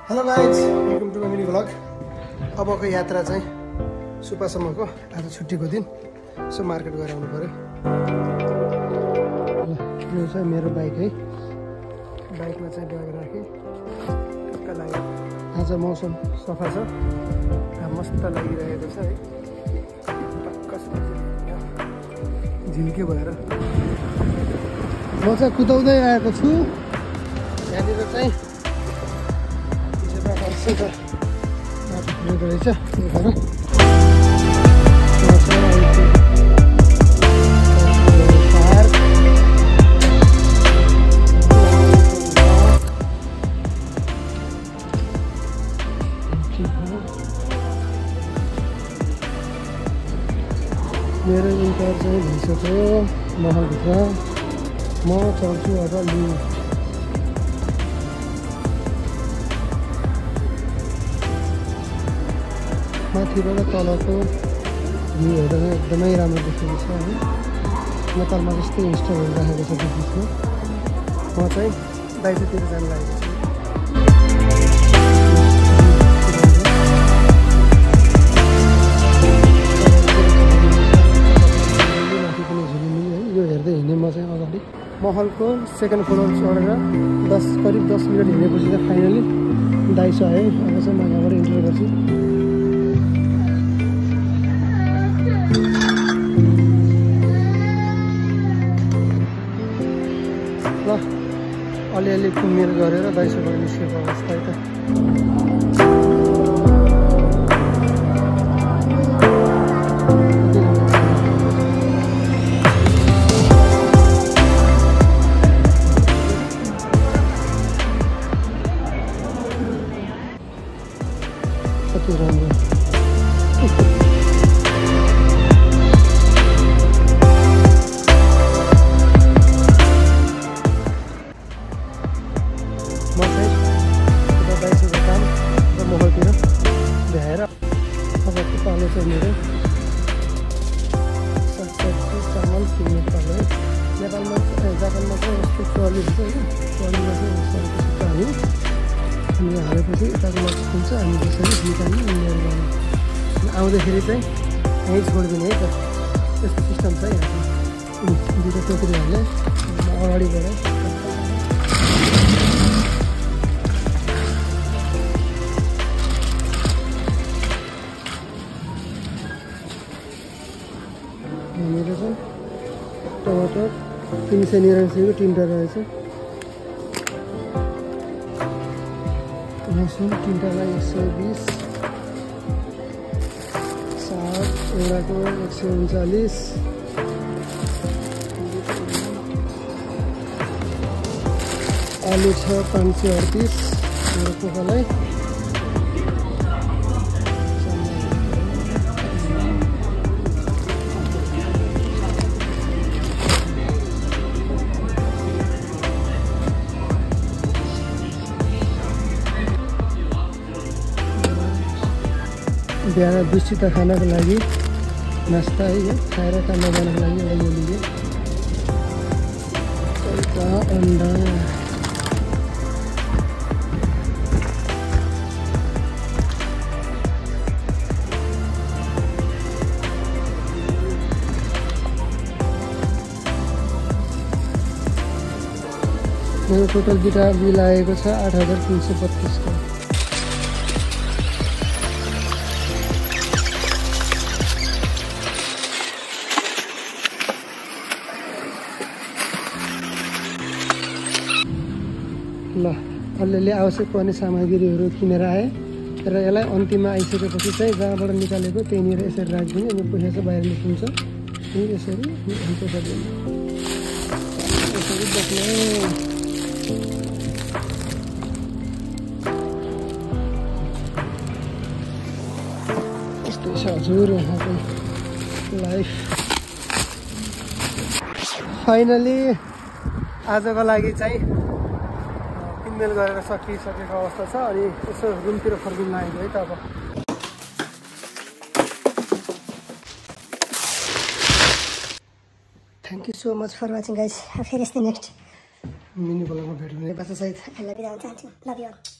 Hello guys, welcome to my mini vlog. अबको यात्रा चाहिँ सुपासम्मको। आज छुट्टीको दिन, सो मार्केट गएर आउनु पर्यो। ल, यो चाहिँ मेरो बाइक है। बाइकमा चाहिँ ब्याग राखेँ, टक्क लाग्यो। आज मौसम सफा छ, मस्त लागिरहेको छ है। टक्क झिल्के भएर म चाहिँ कुदाउँदै आएको छु। यहाँनिर चाहिँ बाटो खुलेको रहेछ। मेरो इन्टर चाहिँ भइसक्यो महलभित्र। म चल्छु अब लिनु। माथिबाट तलको भ्यूहरू एकदमै राम्रो देखेको छ है। नेपालमा जस्तै इन्स्टलहरू राखेको छ बिचमा। म चाहिँ दाइजोतिर जानु लागेको छु। माथि पनि झुलिनु है, यो हेर्दै हिँडेँ म चाहिँ अगाडि। महलको सेकेन्ड फ्लोर चढेर करिब 10 मिनट हिँडेपछि चाहिँ फाइनली दाइसो आयो। अब चाहिँ म यहाँबाट इन्टर गर्छु। ल, अलिअलि कुमेर गरेर दाइसोबाट निस्केको अवस्था है त। कति राम्रो। मेरो सागसब्जी चामल किन्नु पर्यो है। नेपालमा जापानमा चाहिँ यस्तो ट्रली हुन्छ होइन। ट्रलीमा चाहिँ सकेपछि हाल्यो, अनि हालेपछि यताको मासु खुल्छ, हामी त्यसरी निकाल्नु लिएर जानु। आउँदाखेरि चाहिँ यहीँ छोडिदिने है त। त्यस्तो सिस्टम छ यहाँ। दुईवटा टोकरी हालेँ, अगाडि बढेँ। मेरो चाहिँ टमाटर 389 को 3टा रहेछ। लसुन 3टालाई 120, साग एउटाको 139, आलु छ 538 मेरो पोकालाई। बिहान दुसित खानको लागि नास्ता है, खाएर काममा जानको लागि एउटा यो लिएँ। अन्डा मेरो टोटल बिल आएको छ 8,332 को। ल, अलिअलि आवश्यक पर्ने सामग्रीहरू किनेर आएँ र यसलाई अन्तिममा आइसकेपछि चाहिँ जहाँबाट निकालेको त्यहीँनिर यसरी राखिदिने। अनि पैसा चाहिँ बाहिर निस्किन्छ। अनि यसरी बोक्ने यस्तै छ हजुर यहाँको लाइफ। फाइनली आजको लागि चाहिँ किनमेल गरेर सकिसकेको अवस्था छ। अनि यसो रुमतिर फर्किनु लागेको है त अब। Thank you so much for watching guys. फेरि यस्तै नेक्स्ट मिनी ब्लगमा भेट्नु। I love you all.